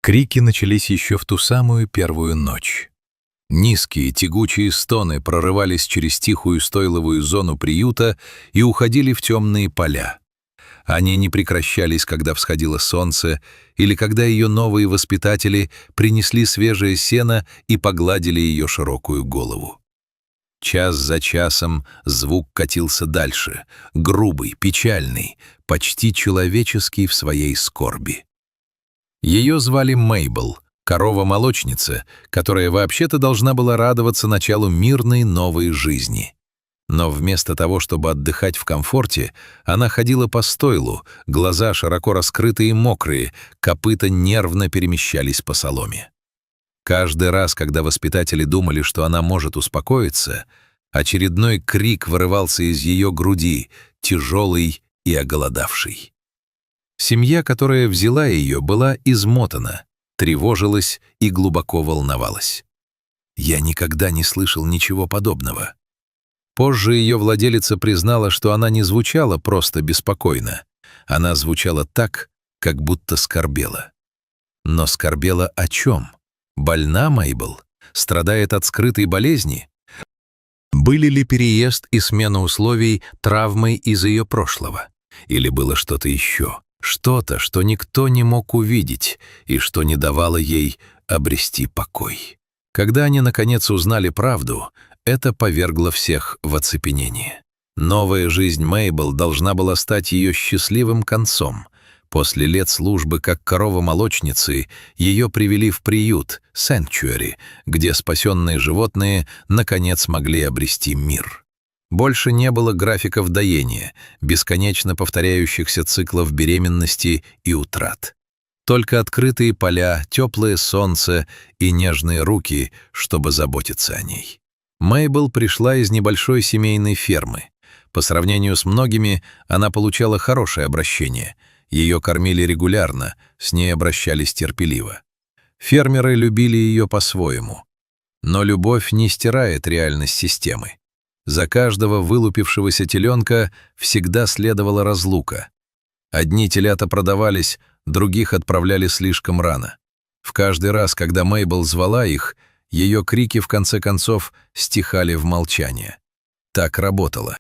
Крики начались еще в ту самую первую ночь. Низкие, тягучие стоны прорывались через тихую стойловую зону приюта и уходили в темные поля. Они не прекращались, когда всходило солнце, или когда ее новые воспитатели принесли свежее сено и погладили ее широкую голову. Час за часом звук катился дальше, грубый, печальный, почти человеческий в своей скорби. Ее звали Мейбл, корова-молочница, которая вообще-то должна была радоваться началу мирной новой жизни. Но вместо того, чтобы отдыхать в комфорте, она ходила по стойлу, глаза широко раскрытые и мокрые, копыта нервно перемещались по соломе. Каждый раз, когда воспитатели думали, что она может успокоиться, очередной крик вырывался из ее груди, тяжелый и оголодавший. Семья, которая взяла ее, была измотана, тревожилась и глубоко волновалась. Я никогда не слышал ничего подобного. Позже ее владелица признала, что она не звучала просто беспокойно. Она звучала так, как будто скорбела. Но скорбела о чем? Больна Мейбл? Страдает от скрытой болезни? Были ли переезд и смена условий травмой из ее прошлого? Или было что-то еще? Что-то, что никто не мог увидеть и что не давало ей обрести покой. Когда они, наконец, узнали правду, это повергло всех в оцепенение. Новая жизнь Мейбл должна была стать ее счастливым концом. После лет службы как корова-молочницы ее привели в приют, Sanctuary, где спасенные животные, наконец, могли обрести мир. Больше не было графиков доения, бесконечно повторяющихся циклов беременности и утрат. Только открытые поля, теплое солнце и нежные руки, чтобы заботиться о ней. Мейбл пришла из небольшой семейной фермы. По сравнению с многими, она получала хорошее обращение. Ее кормили регулярно, с ней обращались терпеливо. Фермеры любили ее по-своему. Но любовь не стирает реальность системы. За каждого вылупившегося теленка всегда следовала разлука. Одни телята продавались, других отправляли слишком рано. В каждый раз, когда Мейбл звала их, ее крики в конце концов стихали в молчание. Так работало.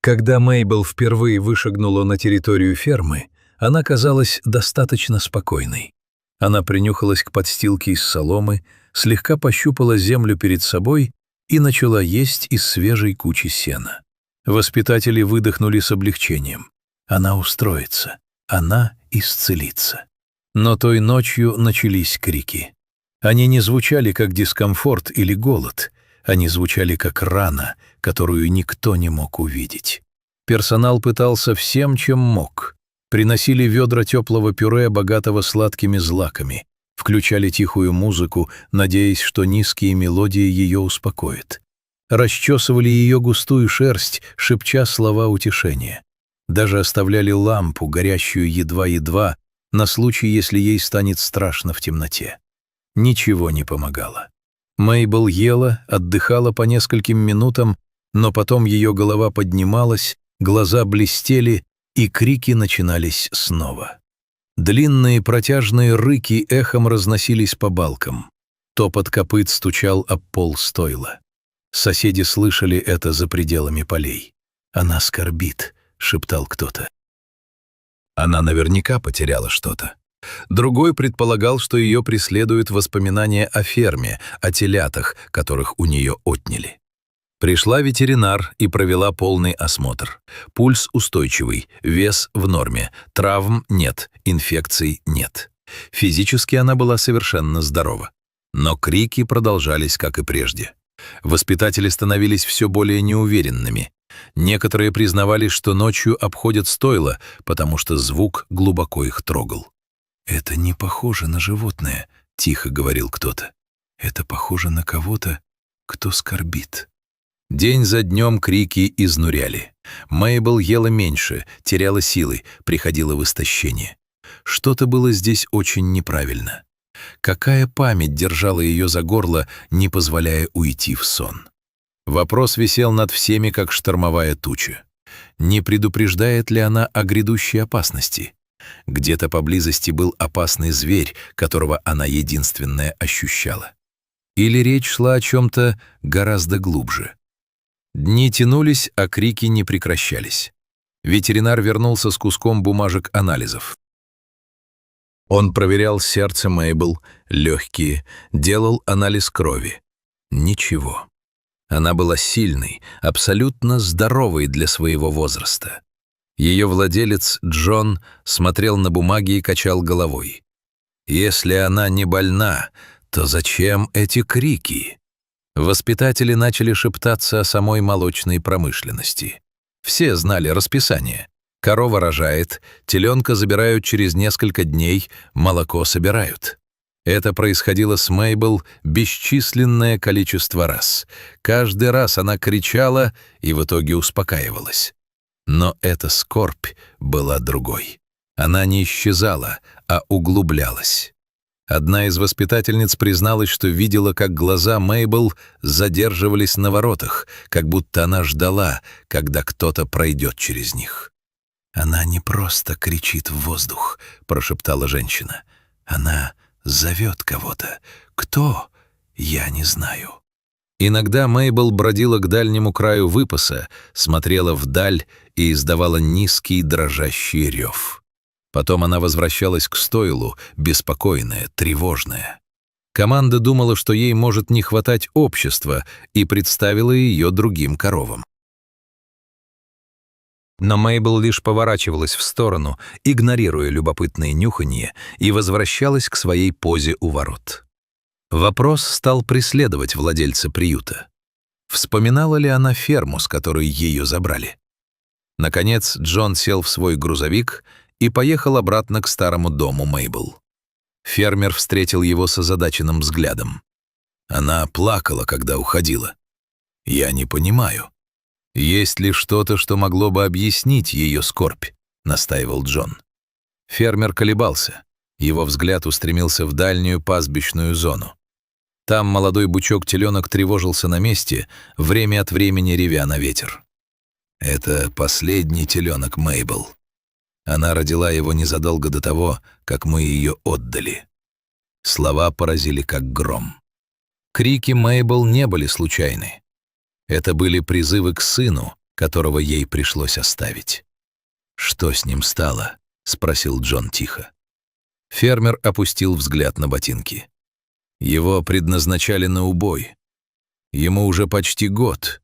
Когда Мейбл впервые вышагнула на территорию фермы, она казалась достаточно спокойной. Она принюхалась к подстилке из соломы, слегка пощупала землю перед собой и начала есть из свежей кучи сена. Воспитатели выдохнули с облегчением. Она устроится, она исцелится. Но той ночью начались крики. Они не звучали как дискомфорт или голод, они звучали как рана, которую никто не мог увидеть. Персонал пытался всем, чем мог. Приносили ведра теплого пюре, богатого сладкими злаками, включали тихую музыку, надеясь, что низкие мелодии ее успокоят. Расчесывали ее густую шерсть, шепча слова утешения. Даже оставляли лампу, горящую едва-едва, на случай, если ей станет страшно в темноте. Ничего не помогало. Мейбл ела, отдыхала по нескольким минутам, но потом ее голова поднималась, глаза блестели, и крики начинались снова. Длинные протяжные рыки эхом разносились по балкам. Топот копыт стучал об пол стойла. Соседи слышали это за пределами полей. «Она скорбит», — шептал кто-то. Она наверняка потеряла что-то. Другой предполагал, что ее преследуют воспоминания о ферме, о телятах, которых у нее отняли. Пришла ветеринар и провела полный осмотр. Пульс устойчивый, вес в норме, травм нет, инфекций нет. Физически она была совершенно здорова. Но крики продолжались, как и прежде. Воспитатели становились все более неуверенными. Некоторые признавались, что ночью обходят стойла, потому что звук глубоко их трогал. «Это не похоже на животное», — тихо говорил кто-то. «Это похоже на кого-то, кто скорбит». День за днем крики изнуряли. Мейбл ела меньше, теряла силы, приходила в истощение. Что-то было здесь очень неправильно. Какая память держала ее за горло, не позволяя уйти в сон? Вопрос висел над всеми, как штормовая туча. Не предупреждает ли она о грядущей опасности? Где-то поблизости был опасный зверь, которого она единственная ощущала. Или речь шла о чем-то гораздо глубже. Дни тянулись, а крики не прекращались. Ветеринар вернулся с куском бумажек анализов. Он проверял сердце Мейбл, легкие, делал анализ крови. Ничего. Она была сильной, абсолютно здоровой для своего возраста. Ее владелец, Джон, смотрел на бумаги и качал головой. Если она не больна, то зачем эти крики? Воспитатели начали шептаться о самой молочной промышленности. Все знали расписание. Корова рожает, теленка забирают через несколько дней, молоко собирают. Это происходило с Мейбл бесчисленное количество раз. Каждый раз она кричала и в итоге успокаивалась. Но эта скорбь была другой. Она не исчезала, а углублялась. Одна из воспитательниц призналась, что видела, как глаза Мейбл задерживались на воротах, как будто она ждала, когда кто-то пройдет через них. «Она не просто кричит в воздух», — прошептала женщина. «Она зовет кого-то. Кто? Я не знаю». Иногда Мейбл бродила к дальнему краю выпаса, смотрела вдаль и издавала низкий дрожащий рев. Потом она возвращалась к стойлу, беспокойная, тревожная. Команда думала, что ей может не хватать общества, и представила ее другим коровам. Но Мейбл лишь поворачивалась в сторону, игнорируя любопытные нюханье, и возвращалась к своей позе у ворот. Вопрос стал преследовать владельца приюта. Вспоминала ли она ферму, с которой ее забрали? Наконец Джон сел в свой грузовик и поехал обратно к старому дому Мейбл. Фермер встретил его с озадаченным взглядом. Она плакала, когда уходила. «Я не понимаю. Есть ли что-то, что могло бы объяснить ее скорбь?» — настаивал Джон. Фермер колебался. Его взгляд устремился в дальнюю пастбищную зону. Там молодой бычок-теленок тревожился на месте, время от времени ревя на ветер. «Это последний теленок Мейбл. Она родила его незадолго до того, как мы ее отдали». Слова поразили как гром. Крики Мейбл не были случайны. Это были призывы к сыну, которого ей пришлось оставить. «Что с ним стало?» — спросил Джон тихо. Фермер опустил взгляд на ботинки. «Его предназначали на убой. Ему уже почти год.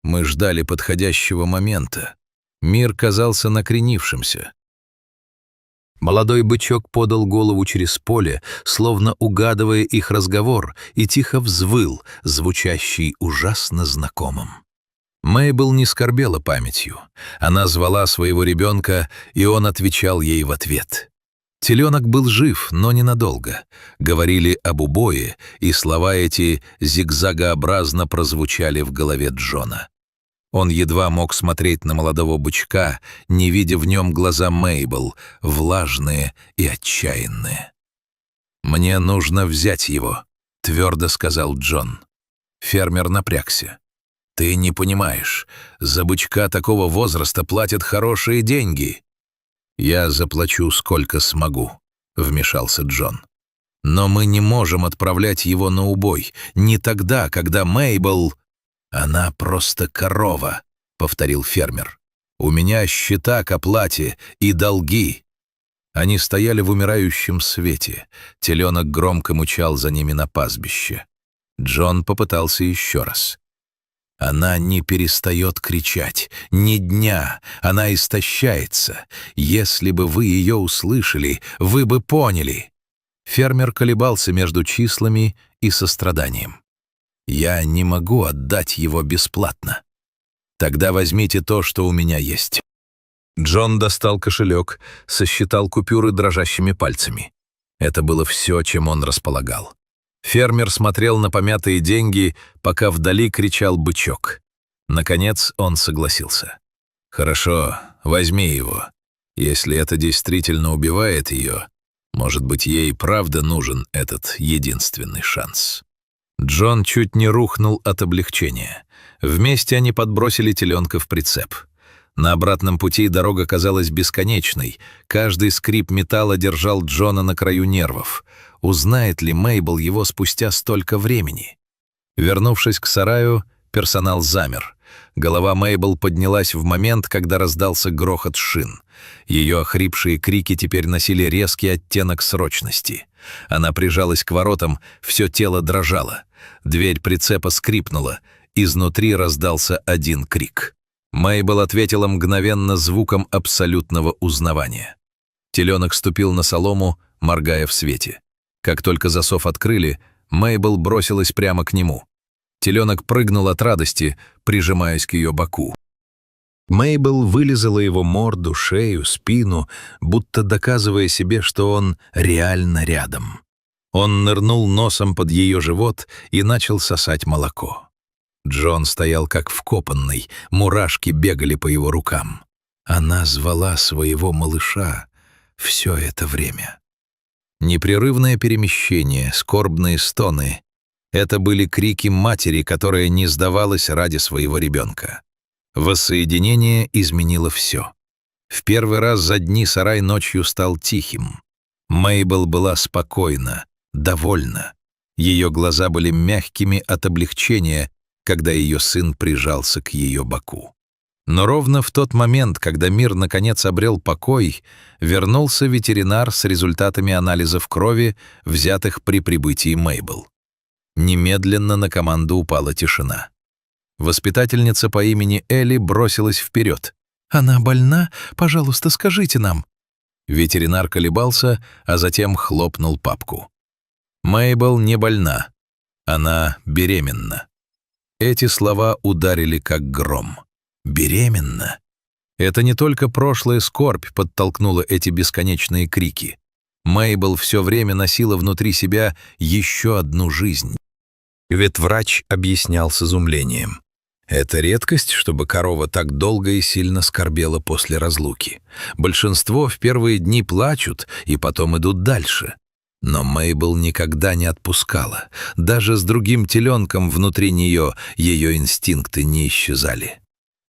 Мы ждали подходящего момента. Мир казался накренившимся». Молодой бычок подал голову через поле, словно угадывая их разговор, и тихо взвыл, звучащий ужасно знакомым. Мейбл не скорбела памятью. Она звала своего ребенка, и он отвечал ей в ответ. Теленок был жив, но ненадолго. Говорили об убое, и слова эти зигзагообразно прозвучали в голове Джона. Он едва мог смотреть на молодого бычка, не видя в нем глаза Мейбл, влажные и отчаянные. «Мне нужно взять его», — твердо сказал Джон. Фермер напрягся. «Ты не понимаешь, за бычка такого возраста платят хорошие деньги». «Я заплачу, сколько смогу», — вмешался Джон. «Но мы не можем отправлять его на убой, не тогда, когда Мейбл...» «Она просто корова», — повторил фермер. «У меня счета к оплате и долги». Они стояли в умирающем свете. Теленок громко мычал за ними на пастбище. Джон попытался еще раз. «Она не перестает кричать. Ни дня. Она истощается. Если бы вы ее услышали, вы бы поняли». Фермер колебался между числами и состраданием. «Я не могу отдать его бесплатно. Тогда возьмите то, что у меня есть». Джон достал кошелек, сосчитал купюры дрожащими пальцами. Это было все, чем он располагал. Фермер смотрел на помятые деньги, пока вдали кричал бычок. Наконец он согласился. «Хорошо, возьми его. Если это действительно убивает ее, может быть, ей правда нужен этот единственный шанс». Джон чуть не рухнул от облегчения. Вместе они подбросили теленка в прицеп. На обратном пути дорога казалась бесконечной. Каждый скрип металла держал Джона на краю нервов. Узнает ли Мейбл его спустя столько времени? Вернувшись к сараю, персонал замер. Голова Мейбл поднялась в момент, когда раздался грохот шин. Ее охрипшие крики теперь носили резкий оттенок срочности. Она прижалась к воротам, все тело дрожало. Дверь прицепа скрипнула. Изнутри раздался один крик. Мейбл ответила мгновенно звуком абсолютного узнавания. Теленок ступил на солому, моргая в свете. Как только засов открыли, Мейбл бросилась прямо к нему. Теленок прыгнул от радости, прижимаясь к ее боку. Мейбл вылизала его морду, шею, спину, будто доказывая себе, что он реально рядом. Он нырнул носом под ее живот и начал сосать молоко. Джон стоял как вкопанный, мурашки бегали по его рукам. Она звала своего малыша все это время. Непрерывное перемещение, скорбные стоны — это были крики матери, которая не сдавалась ради своего ребенка. Воссоединение изменило все. В первый раз за дни сарай ночью стал тихим. Мейбл была спокойна, довольна. Ее глаза были мягкими от облегчения, когда ее сын прижался к ее боку. Но ровно в тот момент, когда мир наконец обрел покой, вернулся ветеринар с результатами анализов крови, взятых при прибытии Мейбл. Немедленно на команду упала тишина. Воспитательница по имени Элли бросилась вперед. «Она больна? Пожалуйста, скажите нам». Ветеринар колебался, а затем хлопнул папку. Мейбл не больна. Она беременна. Эти слова ударили как гром. Беременна. Это не только прошлая скорбь подтолкнула эти бесконечные крики. Мейбл все время носила внутри себя еще одну жизнь. Ветврач объяснял с изумлением. Это редкость, чтобы корова так долго и сильно скорбела после разлуки. Большинство в первые дни плачут и потом идут дальше. Но Мейбл никогда не отпускала. Даже с другим теленком внутри нее ее инстинкты не исчезали.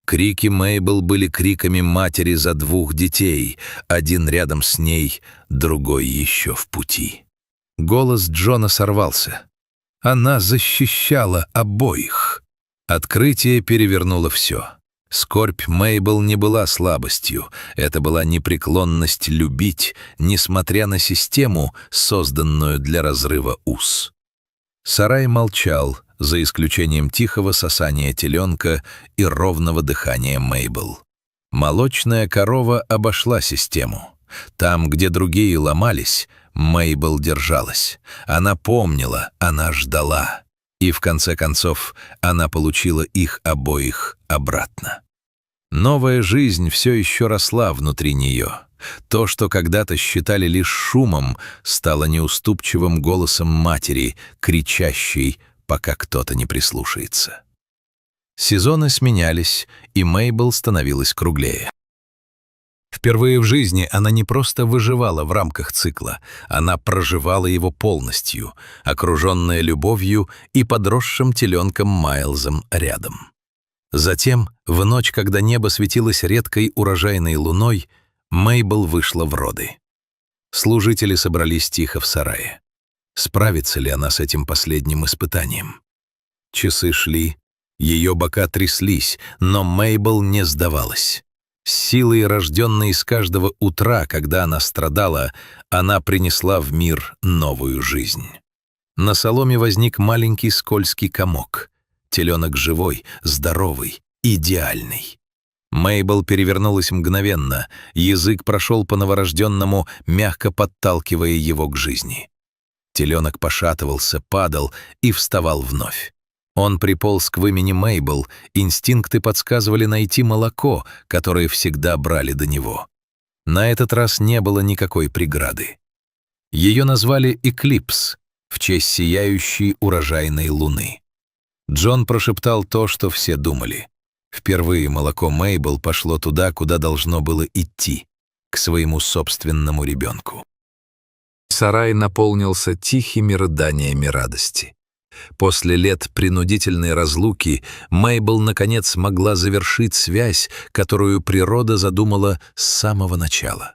Крики Мейбл были криками матери за двух детей, один рядом с ней, другой еще в пути. Голос Джона сорвался. Она защищала обоих. Открытие перевернуло все. Скорбь Мейбл не была слабостью, это была непреклонность любить, несмотря на систему, созданную для разрыва уз. Сарай молчал, за исключением тихого сосания теленка и ровного дыхания Мейбл. Молочная корова обошла систему. Там, где другие ломались, Мейбл держалась. Она помнила, она ждала. И в конце концов она получила их обоих обратно. Новая жизнь все еще росла внутри нее. То, что когда-то считали лишь шумом, стало неуступчивым голосом матери, кричащей, пока кто-то не прислушается. Сезоны сменялись, и Мейбл становилась круглее. Впервые в жизни она не просто выживала в рамках цикла, она проживала его полностью, окруженная любовью и подросшим теленком Майлзом рядом. Затем, в ночь, когда небо светилось редкой урожайной луной, Мейбл вышла в роды. Служители собрались тихо в сарае. Справится ли она с этим последним испытанием? Часы шли, ее бока тряслись, но Мейбл не сдавалась. С силой, рожденной из каждого утра, когда она страдала, она принесла в мир новую жизнь. На соломе возник маленький скользкий комок. Теленок живой, здоровый, идеальный. Мейбл перевернулась мгновенно, язык прошел по новорожденному, мягко подталкивая его к жизни. Теленок пошатывался, падал и вставал вновь. Он приполз к вымени Мейбл, инстинкты подсказывали найти молоко, которое всегда брали до него. На этот раз не было никакой преграды. Ее назвали «Эклипс» в честь сияющей урожайной луны. Джон прошептал то, что все думали. Впервые молоко Мейбл пошло туда, куда должно было идти, к своему собственному ребенку. Сарай наполнился тихими рыданиями радости. После лет принудительной разлуки Мейбл наконец могла завершить связь, которую природа задумала с самого начала.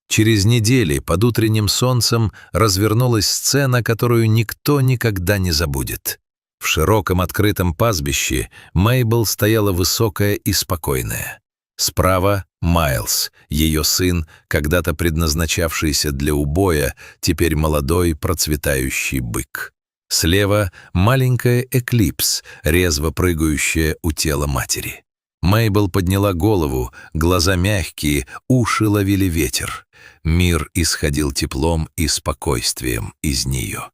Через недели под утренним солнцем развернулась сцена, которую никто никогда не забудет. В широком открытом пастбище Мейбл стояла высокая и спокойная. Справа — Майлз, ее сын, когда-то предназначавшийся для убоя, теперь молодой процветающий бык. Слева — маленькая Эклипс, резво прыгающая у тела матери. Мейбл подняла голову, глаза мягкие, уши ловили ветер. Мир исходил теплом и спокойствием из нее.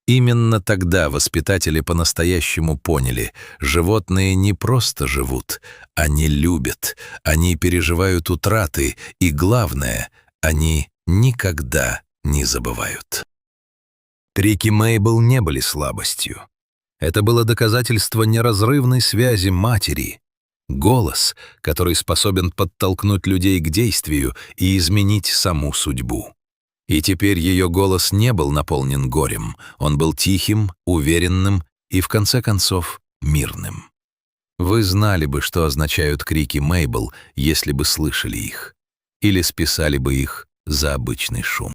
Именно тогда воспитатели по-настоящему поняли, животные не просто живут, они любят, они переживают утраты, и главное, они никогда не забывают. Крики Мейбл не были слабостью. Это было доказательство неразрывной связи матери. Голос, который способен подтолкнуть людей к действию и изменить саму судьбу. И теперь ее голос не был наполнен горем, он был тихим, уверенным и, в конце концов, мирным. Вы знали бы, что означают крики Мейбл, если бы слышали их, или списали бы их за обычный шум.